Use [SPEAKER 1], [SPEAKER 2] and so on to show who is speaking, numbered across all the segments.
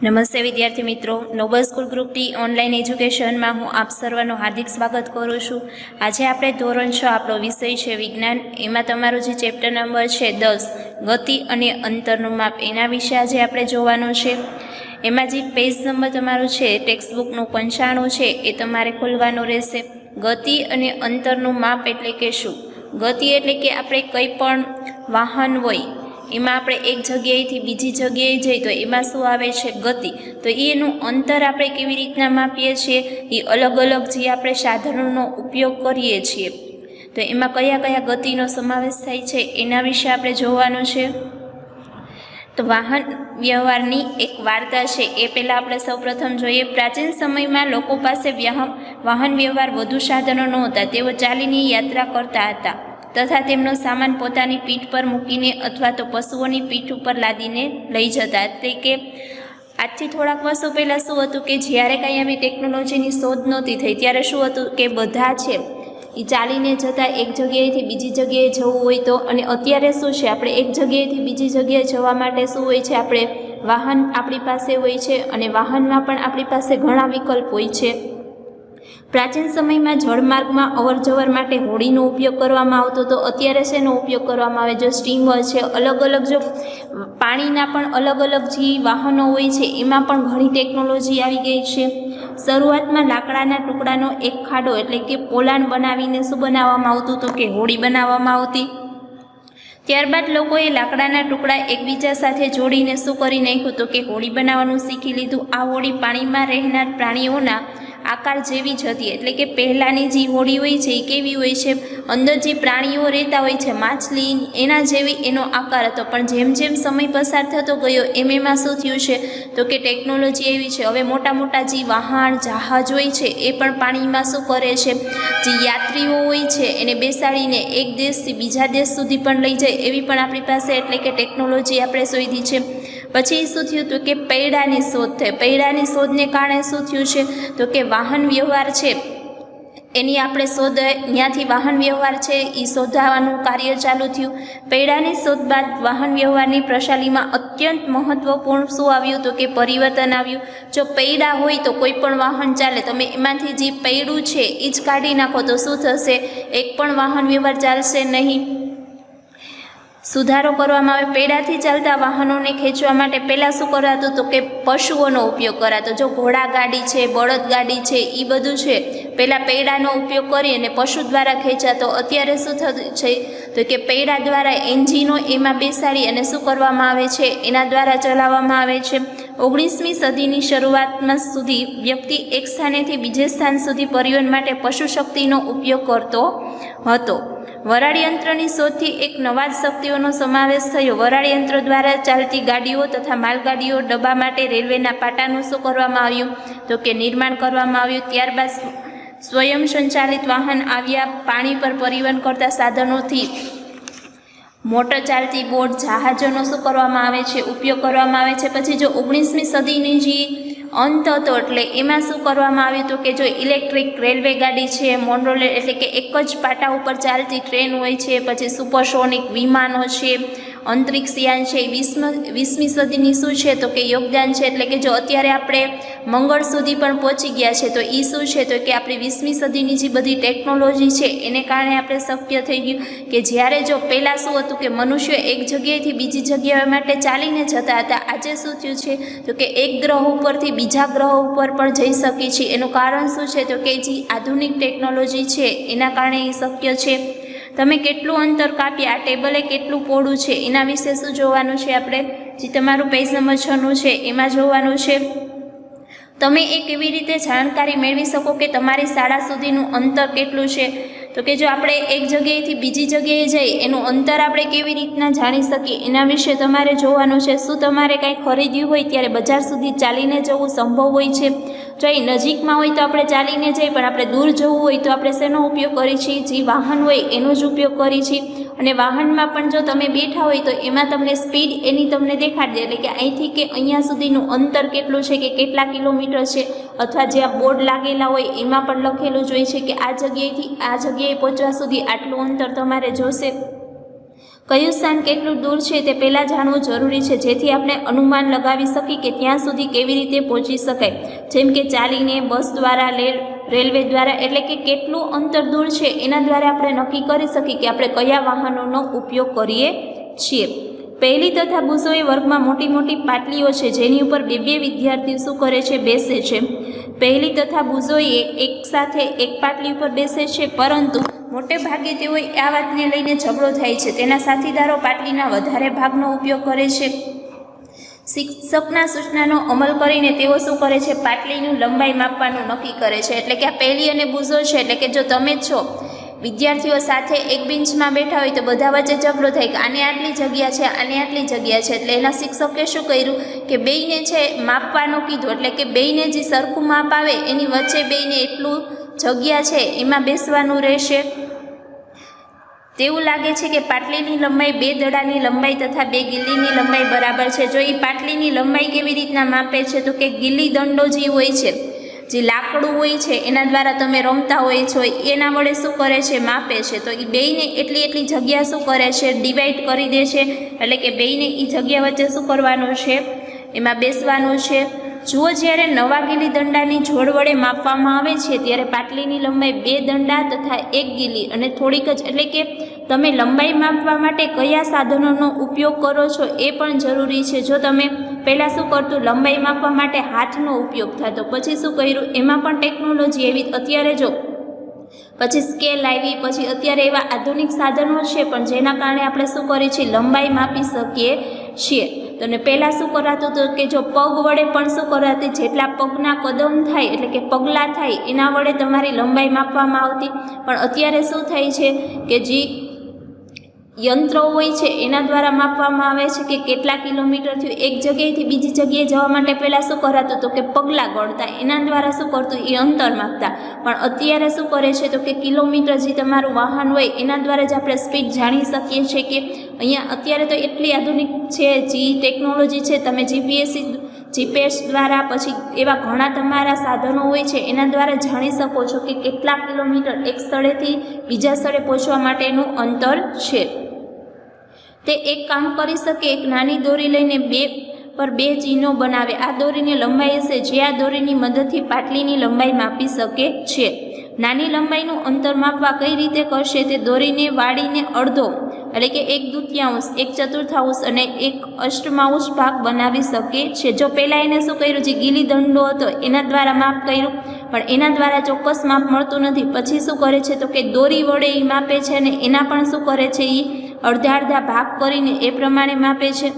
[SPEAKER 1] નમસ્તે વિદ્યાર્થી મિત્રો, Noble school group T online એજ્યુકેશનમાં હું આપ સર્વનું હાર્દિક સ્વાગત કરું છું। આજે આપણે ધોરણ 6 આપણો વિષય છે વિજ્ઞાન, એમાં તમારો જે ચેપ્ટર નંબર છે 10 ગતિ અને અંતરનું માપ, એના વિશે આજે આપણે જોવાનું છે। એમાં જે પેજ નંબર તમારો છે ટેક્સ્ટબુકનું 95 છે એ તમારે ખોલવાનું રહેશે। ગતિ અને અંતરનું માપ એટલે કે શું? ગતિ એટલે કે આપણે કંઈ પણ વાહન હોય એમાં આપણે એક જગ્યાએથી બીજી જગ્યાએ જઈએ તો એમાં શું આવે છે? ગતિ। તો એનું અંતર આપણે કેવી રીતના માપીએ છીએ? એ અલગ અલગ જે આપણે સાધનોનો ઉપયોગ કરીએ છીએ તો એમાં કયા કયા ગતિનો સમાવેશ થાય છે એના વિશે આપણે જોવાનું છે। તો વાહન વ્યવહારની એક વાર્તા છે એ પહેલાં આપણે સૌપ્રથમ જોઈએ। પ્રાચીન સમયમાં લોકો પાસે વાહન વ્યવહાર વધુ સાધનો નહોતા। તેઓ ચાલીને યાત્રા કરતા હતા તથા તેમનો સામાન પોતાની પીઠ પર મૂકીને અથવા તો પશુઓની પીઠ ઉપર લાદીને લઈ જતા। એટલે કે આજથી થોડાક વર્ષો પહેલાં શું હતું કે જ્યારે કાંઈ આવી ટેકનોલોજીની શોધ નહોતી થઈ ત્યારે શું હતું કે બધા છે એ ચાલીને જતા એક જગ્યાએથી બીજી જગ્યાએ જવું હોય તો। અને અત્યારે શું છે, આપણે એક જગ્યાએથી બીજી જગ્યાએ જવા માટે શું હોય છે, આપણે વાહન આપણી પાસે હોય છે અને વાહનમાં પણ આપણી પાસે ઘણા વિકલ્પ હોય છે। પ્રાચીન સમયમાં જળમાર્ગમાં અવરજવર માટે હોડીનો ઉપયોગ કરવામાં આવતો હતો। અત્યારે શેનો ઉપયોગ કરવામાં આવે? જો સ્ટીમર છે, અલગ અલગ જો પાણીના પણ અલગ અલગ જે વાહનો હોય છે એમાં પણ ઘણી ટેકનોલોજી આવી ગઈ છે। શરૂઆતમાં લાકડાના ટુકડાનો એક ખાડો એટલે કે પોલાણ બનાવીને શું બનાવવામાં આવતું હતું કે હોડી બનાવવામાં આવતી। ત્યારબાદ લોકોએ લાકડાના ટુકડા એકબીજા સાથે જોડીને શું કરી નાખ્યું તો કે હોડી બનાવવાનું શીખી લીધું। આ હોડી પાણીમાં રહેનાર પ્રાણીઓના આકાર જેવી જ હતી। એટલે કે પહેલાંની જે હોડી હોય છે એ કેવી હોય છે? અંદર જે પ્રાણીઓ રહેતા હોય છે, માછલી, એના જેવી એનો આકાર હતો। પણ જેમ જેમ સમય પસાર થતો ગયો એમાં શું થયું છે તો કે ટેકનોલોજી એવી છે, હવે મોટા મોટા જે વાહન જહાજ હોય છે એ પણ પાણીમાં શું કરે છે, જે યાત્રીઓ હોય છે એને બેસાડીને એક દેશથી બીજા દેશ સુધી પણ લઈ જાય એવી પણ આપણી પાસે એટલે કે ટેકનોલોજી આપણે શોધી છે। પછી શું થયું તો કે પૈડાની શોધ થઈ। પૈડાની શોધને કારણે શું થયું છે તો કે વાહન વ્યવહાર છે એની આપણે શોધ, ત્યાંથી વાહન વ્યવહાર છે એ શોધવાનું કાર્ય ચાલુ થયું। પૈડાની શોધ બાદ વાહન વ્યવહારની પ્રણાલીમાં અત્યંત મહત્વપૂર્ણ શું આવ્યું તો કે પરિવર્તન આવ્યું। જો પૈડા હોય તો કોઈ પણ વાહન ચાલે, તમે એમાંથી જે પૈડું છે એ જ કાઢી નાખો તો શું થશે? એક પણ વાહન વ્યવહાર ચાલશે નહીં। સુધારો કરવામાં આવે। પૈડાથી ચાલતા વાહનોને ખેંચવા માટે પહેલાં શું કરાતું તો કે પશુઓનો ઉપયોગ કરાતો। જો ઘોડા ગાડી છે, બળદ ગાડી છે, એ બધું છે પહેલાં પૈડાનો ઉપયોગ કરી અને પશુ દ્વારા ખેંચાતો। અત્યારે શું થતું છે તો કે પૈડા દ્વારા એન્જિનો એમાં બેસાડી અને શું કરવામાં આવે છે, એના દ્વારા ચલાવવામાં આવે છે। 19મી સદીની શરૂઆતમાં સુધી વ્યક્તિ એક સ્થાનેથી બીજે સ્થાન સુધી પરિવહન માટે પશુ શક્તિનો ઉપયોગ કરતો હતો। વરાળ યંત્રની શોધથી એક નવા જ શક્તિઓનો સમાવેશ થયો। વરાળ યંત્ર દ્વારા ચાલતી ગાડીઓ તથા માલગાડીઓ, ડબ્બા માટે રેલવેના પાટાનું શું કરવામાં આવ્યું તો કે નિર્માણ કરવામાં આવ્યું। ત્યારબાદ સ્વયં સંચાલિત વાહન આવ્યા। પાણી પર પરિવહન કરતા સાધનોથી મોટર ચાલતી બોટ, જહાજોનો શું કરવામાં આવે છે, ઉપયોગ કરવામાં આવે છે। પછી જો 19મી સદીની જે અંત હતો એટલે એમાં શું કરવામાં આવ્યું તો કે જો ઇલેક્ટ્રિક રેલવે ગાડી છે, મોનોરેલ એટલે કે એક જ પાટા ઉપર ચાલતી ટ્રેન હોય છે, પછી સુપરસોનિક વિમાનો છે, અંતરિક્ષયાન છે, 20મી સદીની શું છે તો કે યોગદાન છે। એટલે કે જો અત્યારે આપણે મંગળ સુધી પણ પહોંચી ગયા છે તો એ શું છે તો કે આપણી 20મી સદીની જે બધી ટેકનોલોજી છે એને કારણે આપણે શક્ય થઈ ગયું કે જ્યારે જો પહેલાં શું હતું કે મનુષ્ય એક જગ્યાએથી બીજી જગ્યાએ માટે ચાલીને જતા હતા, આજે શું થયું છે તો કે એક ગ્રહ ઉપરથી બીજા ગ્રહ ઉપર પણ જઈ શકીએ છીએ। એનું કારણ શું છે તો કે જે આધુનિક ટેકનોલોજી છે એના કારણે એ શક્ય છે। તમે કેટલું અંતર કાપ્યા, આ ટેબલે કેટલું પહોળું છે એના વિશે શું જોવાનું છે આપણે? જે તમારું પેજ નંબર 6 છે એમાં જોવાનું છે। તમે એ કેવી રીતે જાણકારી મેળવી શકો કે તમારી શાળા સુધીનું અંતર કેટલું છે તો કે જો આપણે એક જગ્યાએથી બીજી જગ્યાએ જઈએ એનું અંતર આપણે કેવી રીતના જાણી શકીએ એના વિશે તમારે જોવાનું છે। શું તમારે કાંઈ ખરીદ્યું હોય ત્યારે બજાર સુધી ચાલીને જવું સંભવ હોય છે? જો એ નજીકમાં હોય તો આપણે ચાલીને જઈએ, પણ આપણે દૂર જવું હોય તો આપણે શેનો ઉપયોગ કરીએ છીએ? જે વાહન હોય એનો જ ઉપયોગ કરીએ છીએ। અને વાહનમાં પણ જો તમે બેઠા હોય તો એમાં તમને સ્પીડ એની તમને દેખાડી દે, એટલે કે અહીંથી કે અહીંયા સુધીનું અંતર કેટલું છે કે કેટલા કિલોમીટર છે, અથવા જે આ બોર્ડ લાગેલા હોય એમાં પણ લખેલું જ હોય છે કે આ જગ્યાએથી આ જગ્યાએ પહોંચવા સુધી આટલું અંતર તમારે જોશે। કયું સ્થાન કેટલું દૂર છે તે પહેલાં જાણવું જરૂરી છે, જેથી આપણે અનુમાન લગાવી શકીએ કે ત્યાં સુધી કેવી રીતે પહોંચી શકાય. જેમ કે ચાલીને, બસ દ્વારા, રેલવે દ્વારા, એટલે કે કેટલું અંતર દૂર છે એના દ્વારા આપણે નક્કી કરી શકીએ કે આપણે કયા વાહનોનો ઉપયોગ કરીએ છીએ. પહેલી તથા બુઝોઈ વર્ગમાં મોટી મોટી પાટલીઓ છે જેની ઉપર બે બે વિદ્યાર્થીઓ શું કરે છે, બેસે છે. પહેલી તથા બુઝોઈ એક સાથે એક પાટલી ઉપર બેસે છે, પરંતુ મોટે ભાગે તેઓ આ વાતને લઈને ઝઘડો થાય છે. તેના સાથીદારો પાટલીના વધારે ભાગનો ઉપયોગ કરે છે. શિક્ષકના સૂચનાનો અમલ કરીને તેઓ શું કરે છે, પાટલીનું લંબાઈ માપવાનું નક્કી કરે છે. એટલે કે આ પહેલી અને બુઝો છે, એટલે કે જો તમે જ છો વિદ્યાર્થીઓ સાથે એક બેન્ચમાં બેઠા હોય તો બધા વચ્ચે ઝઘડો થાય કે આને આટલી જગ્યા છે, આને આટલી જગ્યા છે. એટલે એના શિક્ષકે શું કર્યું કે બેયને છે માપવાનું કીધું. એટલે કે બેયને જે સરખું માપ આવે એની વચ્ચે બેયને એટલું જગ્યા છે એમાં બેસવાનું રહેશે. તેવું લાગે છે કે પાટલીની લંબાઈ બે દડાની લંબાઈ તથા બે ગિલ્લીની લંબાઈ બરાબર છે. જો એ પાટલીની લંબાઈ કેવી રીતના માપે છે તો કે ગિલ્લી દંડો જે હોય છે, જે લાકડું હોય છે એના દ્વારા તમે રમતા હોય છો એના વડે શું કરે છે, માપે છે. તો એ બેયને એટલી જગ્યા શું કરે છે, ડિવાઈડ કરી દે છે. એટલે કે બેયને એ જગ્યા વચ્ચે શું કરવાનું છે, એમાં બેસવાનું છે. જુઓ, જ્યારે નવા ગિલ્લી દંડાની જોડ વડે માપવામાં આવે છે ત્યારે પાટલીની લંબાઈ બે દંડા તથા એક ગિલ્લી અને થોડીક જ, એટલે કે તમે લંબાઈ માપવા માટે કયા સાધનોનો ઉપયોગ કરો છો એ પણ જરૂરી છે. જો તમે પહેલાં શું કરતું, લંબાઈ માપવા માટે હાથનો ઉપયોગ થતો, પછી શું કર્યું, એમાં પણ ટેકનોલોજી એવી. અત્યારે જો પછી સ્કેલ આવી, પછી અત્યારે એવા આધુનિક સાધનો છે પણ જેના કારણે આપણે શું કરીએ છીએ, લંબાઈ માપી શકીએ છીએ. તો ને પહેલાં શું કરાતું હતું કે જો પગ વડે પણ શું કરાતી, જેટલા પગના કદમ થાય એટલે કે પગલાં થાય એના વડે તમારી લંબાઈ માપવામાં આવતી. પણ અત્યારે શું થાય છે કે જે યંત્રો હોય છે એના દ્વારા માપવામાં આવે છે કે કેટલા કિલોમીટરથી એક જગ્યાએથી બીજી જગ્યાએ જવા માટે પહેલાં શું કરાતું હતું કે પગલાં ગણતા, એના દ્વારા શું કરતું, એ અંતર માપતા. પણ અત્યારે શું કરે છે તો કે કિલોમીટર જે તમારું વાહન હોય એના દ્વારા જ આપણે સ્પીડ જાણી શકીએ છીએ. કે અહીંયા અત્યારે તો એટલી આધુનિક છે જે ટેકનોલોજી છે, તમે જીપીએસ દ્વારા, પછી એવા ઘણા તમારા સાધનો હોય છે એના દ્વારા જાણી શકો છો કે કેટલા કિલોમીટર એક સ્થળેથી બીજા સ્થળે પહોંચવા માટેનું અંતર છે. તે એક કામ કરી શકે, એક નાની દોરી લઈને બે ચિહ્નો બનાવે. આ દોરીની લંબાઈ હશે જે આ દોરીની મદદથી પાટલીની લંબાઈ માપી શકે છે. નાની લંબાઈનું અંતર માપવા કઈ રીતે કરશે, તે દોરીને વાળીને અડધો, એટલે કે 1/2, 1/4 અને 1/8 ભાગ બનાવી શકે છે. જો પહેલાં એને શું કર્યું, જે ગિલ્લી દંડો હતો એના દ્વારા માપ કર્યું, પણ એના દ્વારા ચોક્કસ માપ મળતું નથી. પછી શું કરે છે તો કે દોરી વડે એ માપે છે અને એના પણ શું કરે છે, એ અડધા ભાગ કરીને એ પ્રમાણે માપે છે.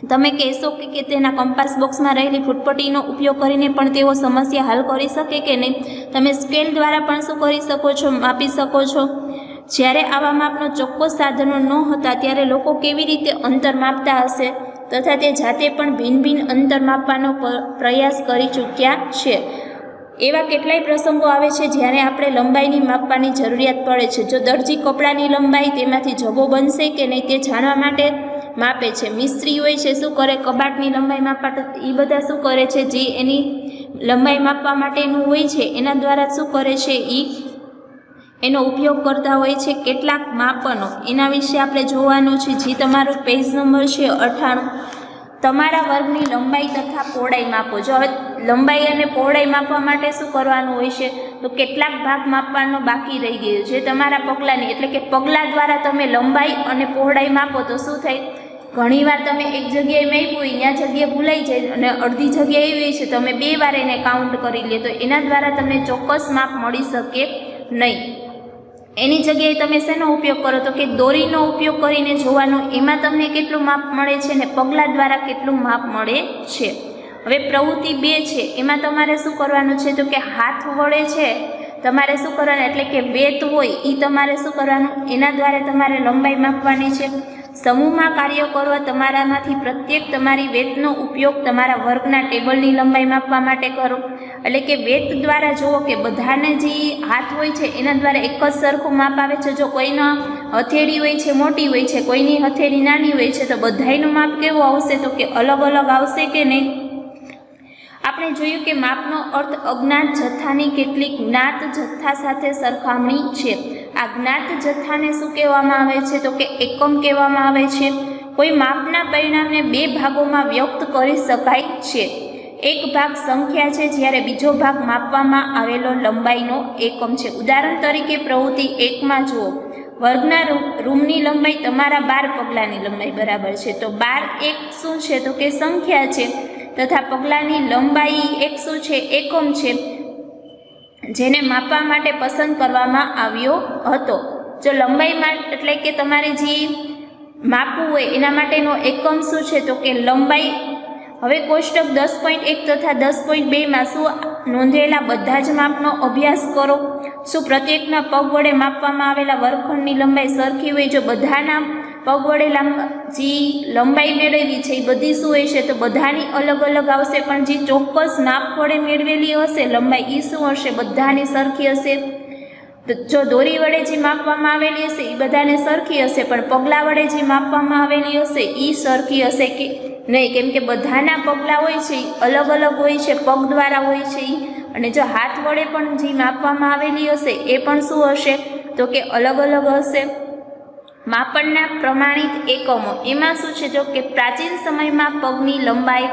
[SPEAKER 1] તમે કહેશો કે તેના કંપાસ બોક્સમાં રહેલી ફૂટપટ્ટીનો ઉપયોગ કરીને પણ તેઓ સમસ્યા હલ કરી શકે કે નહીં. તમે સ્કેલ દ્વારા પણ શું કરી શકો છો, માપી શકો છો. જ્યારે આવા માપનો ચોક્કસ સાધનો ન હતા ત્યારે લોકો કેવી રીતે અંતર માપતા હશે, તથા તે જાતે પણ ભિન્ન અંતર માપવાનો પ્રયાસ કરી ચૂક્યા છે. એવા કેટલાય પ્રસંગો આવે છે જ્યારે આપણે લંબાઈની માપવાની જરૂરિયાત પડે છે. જો દરજી કપડાની લંબાઈ તેમાંથી જબો બનશે કે નહીં તે જાણવા માટે માપે છે. મિસ્ત્રી હોય છે શું કરે, કબાટની લંબાઈ માપવા, એ બધા શું કરે છે, જે એની લંબાઈ માપવા માટેનું હોય છે એના દ્વારા શું કરે છે, એનો ઉપયોગ કરતા હોય છે. કેટલાક માપનો એના વિશે આપણે જોવાનું છે. જે તમારો પેજ નંબર છે 98. તમારા વર્ગની લંબાઈ તથા પહોળાઈ માપો. જો હવે લંબાઈ અને પહોળાઈ માપવા માટે શું કરવાનું હોય છે તો કેટલાક ભાગ માપવાનો બાકી રહી ગયો છે તમારા પગલાંની, એટલે કે પગલાં દ્વારા તમે લંબાઈ અને પહોળાઈ માપો તો શું થાય, ઘણીવાર તમે એક જગ્યાએ માપ્યું ત્યાં જગ્યાએ ભૂલાઈ જાય અને અડધી જગ્યા એવી છે તમે 2 વાર એને કાઉન્ટ કરી લે, તો એના દ્વારા તમને ચોક્કસ માપ મળી શકે નહીં. એની જગ્યાએ તમે શેનો ઉપયોગ કરો તો કે દોરીનો ઉપયોગ કરીને જોવાનું, એમાં તમને કેટલું માપ મળે છે ને પગલાં દ્વારા કેટલું માપ મળે છે. હવે પ્રવૃત્તિ 2 છે, એમાં તમારે શું કરવાનું છે તો કે હાથ વડે છે તમારે શું કરવાનું, એટલે કે વેત હોય એ તમારે શું કરવાનું, એના દ્વારા તમારે લંબાઈ માપવાની છે. સમૂહમાં કાર્ય કરો, તમારામાંથી પ્રત્યેક તમારી વેતનો ઉપયોગ તમારા વર્ગના ટેબલની લંબાઈ માપવા માટે કરો. એટલે કે વેત દ્વારા જુઓ કે બધાને જે હાથ હોય છે એના દ્વારા એક જ સરખું માપ આવે છે. જો કોઈનો હથેળી હોય છે મોટી હોય છે, કોઈની હથેળી નાની હોય છે, તો બધાયનું માપ કેવું આવશે તો કે અલગ અલગ આવશે કે નહીં. આપણે જોયું કે માપનો અર્થ અજ્ઞાત જથ્થાની કેટલીક જ્ઞાત જથ્થા સાથે સરખામણી છે. આ જ્ઞાત જથ્થાને શું કહેવામાં આવે છે? તો કે એકમ કહેવામાં આવે છે. કોઈ માપના પરિણામને બે ભાગોમાં વ્યક્ત કરી શકાય છે. એક ભાગ સંખ્યા છે, જ્યારે બીજો ભાગ માપવામાં આવેલો લંબાઈનો એકમ છે. ઉદાહરણ તરીકે પ્રવૃત્તિ 1માં જુઓ, વર્ગના રૂમની લંબાઈ તમારા 12 પગલાંની લંબાઈ બરાબર છે. તો 12 એક શું છે? તો કે સંખ્યા છે, તથા પગલાંની લંબાઈ એક શું છે? એકમ છે, જેને માપવા માટે પસંદ કરવામાં આવ્યો હતો. જો લંબાઈમાં એટલે કે તમારે જે માપવું હોય એના માટેનો એકમ શું છે? તો કે લંબાઈ. હવે કોષ્ટક 10.1 તથા 10.2માં શું નોંધેલા બધા જ માપનો અભ્યાસ કરો. શું પ્રત્યેકના પગ વડે માપવામાં આવેલા વર્ગખંડની લંબાઈ સરખી હોય? જો બધાના પગ વડે જે લંબાઈ મેળવેલી છે એ બધી શું હોય છે? તો બધાની અલગ અલગ આવશે, પણ જે ચોક્કસ માપ વડે મેળવેલી હશે લંબાઈ એ શું હશે? બધાની સરખી હશે. જો દોરી વડે જે માપવામાં આવેલી હશે એ બધાને સરખી હશે, પણ પગલાં વડે જે માપવામાં આવેલી હશે એ સરખી હશે કે નહીં? કેમ કે બધાના પગલાં હોય છે એ અલગ અલગ હોય છે, પગ દ્વારા હોય છે એ. અને જો હાથ વડે પણ જે માપવામાં આવેલી હશે એ પણ શું હશે? તો કે અલગ અલગ હશે. માપનના પ્રમાણિત એકમો એમાં શું છે? જો કે પ્રાચીન સમયમાં પગની લંબાઈ,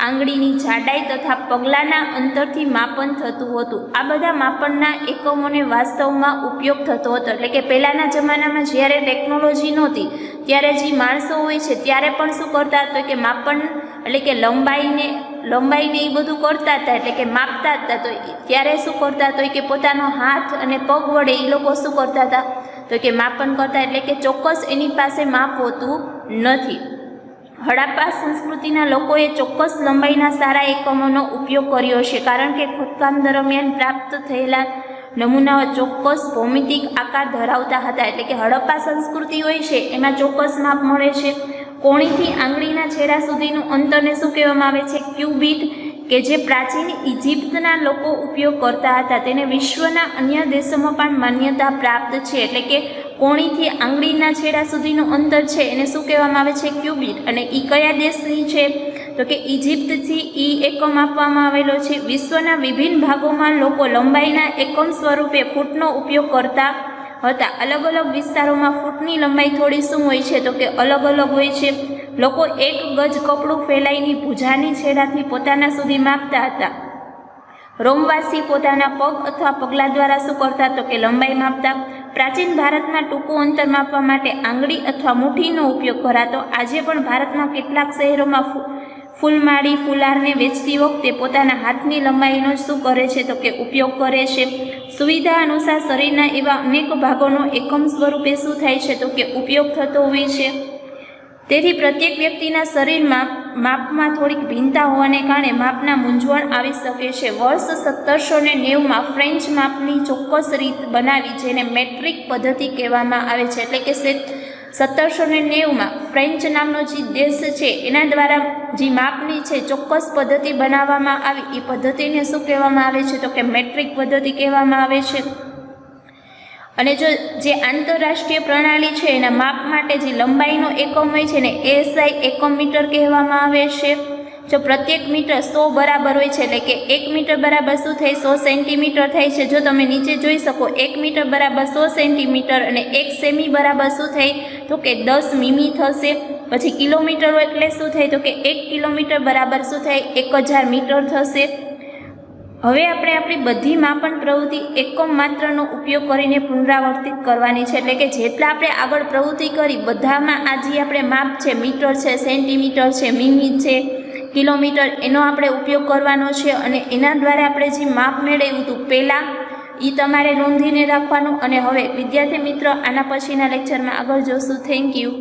[SPEAKER 1] આંગળીની જાડાઈ તથા પગલાંના અંતરથી માપન થતું હતું. આ બધા માપનના એકમોને વાસ્તવમાં ઉપયોગ થતો હતો. એટલે કે પહેલાંના જમાનામાં જ્યારે ટેકનોલોજી નહોતી ત્યારે જે માણસો હોય છે ત્યારે પણ શું કરતા હતા? કે માપન એટલે કે લંબાઈને એ બધું કરતા હતા, એટલે કે માપતા હતા. તો ત્યારે શું કરતા હતા? કે પોતાનો હાથ અને પગ વડે એ લોકો શું કરતા હતા? તો કે માપન કરતા. એટલે કે ચોક્કસ એની પાસે માપ હોતું નથી. હડપ્પા સંસ્કૃતિના લોકોએ ચોક્કસ લંબાઈના સારા એકમોનો ઉપયોગ કર્યો છે, કારણ કે ખોદકામ દરમિયાન પ્રાપ્ત થયેલા નમૂનાઓ ચોક્કસ ભૌમિતિક આકાર ધરાવતા હતા. એટલે કે હડપ્પા સંસ્કૃતિ હોય છે એમાં ચોક્કસ માપ મળે છે. કોણીથી આંગળીના છેડા સુધીનું અંતરને શું કહેવામાં આવે છે? ક્યુબિટ, કે જે પ્રાચીન ઇજિપ્તના લોકો ઉપયોગ કરતા હતા. તેને વિશ્વના અન્ય દેશોમાં પણ માન્યતા પ્રાપ્ત છે. એટલે કે કોણીથી આંગળીના છેડા સુધીનું અંતર છે એને શું કહેવામાં આવે છે? ક્યુબિટ. અને એ કયા દેશની છે? તો કે ઇજિપ્તથી એ એકમ આપવામાં આવેલો છે. વિશ્વના વિભિન્ન ભાગોમાં લોકો લંબાઈના એકમ સ્વરૂપે ફૂટનો ઉપયોગ કરતા હતા. અલગ અલગ વિસ્તારોમાં ફૂટની લંબાઈ થોડી શું હોય છે? તો કે અલગ અલગ હોય છે. લોકો 1 ગજ કપડું ફેલાઈની ભુજાની છેડાથી પોતાના સુધી માપતા હતા. રોમવાસી પોતાના પગ અથવા પગલાં દ્વારા શું કરતા? તો કે લંબાઈ માપતા. પ્રાચીન ભારતમાં ટૂંકું અંતર માપવા માટે આંગળી અથવા મુઠ્ઠીનો ઉપયોગ કરાતો. આજે પણ ભારતમાં કેટલાક શહેરોમાં ફૂલમાળી ફુલારને વેચતી વખતે પોતાના હાથની લંબાઈનો શું કરે છે? તો કે ઉપયોગ કરે છે. સુવિધા અનુસાર શરીરના એવા અનેક ભાગોનો એકમ સ્વરૂપે શું થાય છે? તો કે ઉપયોગ થતો હોય છે. તેથી પ્રત્યેક વ્યક્તિના શરીરમાં માપમાં થોડીક ભિન્નતા હોવાને કારણે માપના મૂંઝવણ આવી શકે છે. વર્ષ 1790માં ફ્રેન્ચ માપની ચોક્કસ રીત બનાવી, જેને મેટ્રિક પદ્ધતિ કહેવામાં આવે છે. એટલે કે 1790માં ફ્રેન્ચ નામનો જે દેશ છે એના દ્વારા જે માપની છે ચોક્કસ પદ્ધતિ બનાવવામાં આવી. એ પદ્ધતિને શું કહેવામાં આવે છે? તો કે મેટ્રિક પદ્ધતિ કહેવામાં આવે છે. અને જો જે આંતરરાષ્ટ્રીય પ્રણાલી છે એના માપ માટે જે લંબાઈનો એકમ હોય છે ને એસઆઈ એકમ મીટર કહેવામાં આવે છે. જો પ્રત્યેક મીટર 100 બરાબર હોય છે, એટલે કે 1 મીટર બરાબર શું થાય? 100 સેન્ટીમીટર થાય છે. જો તમે નીચે જોઈ શકો 1 મીટર બરાબર 100 સેન્ટીમીટર અને 1 સેમી બરાબર શું થાય? તો કે 10 મીમી થશે. પછી કિલોમીટર એટલે શું થાય? તો કે 1 કિલોમીટર બરાબર શું થાય? 1000 મીટર થશે. હવે આપણે આપણી બધી માપન પ્રવૃત્તિ એકમ માત્રનો ઉપયોગ કરીને પુનરાવર્તિત કરવાની છે. એટલે કે જેટલા આપણે આગળ પ્રવૃત્તિ કરી બધામાં આ જે આપણે માપ છે, મીટર છે, સેન્ટીમીટર છે, મીમી છે, કિલોમીટર, એનો આપણે ઉપયોગ કરવાનો છે. અને એના દ્વારા આપણે જે માપ મેળવ્યું હતું પહેલાં એ તમારે નોંધીને રાખવાનું. અને હવે વિદ્યાર્થી મિત્રો આના પછીના લેક્ચરમાં આગળ જોશું. Thank you.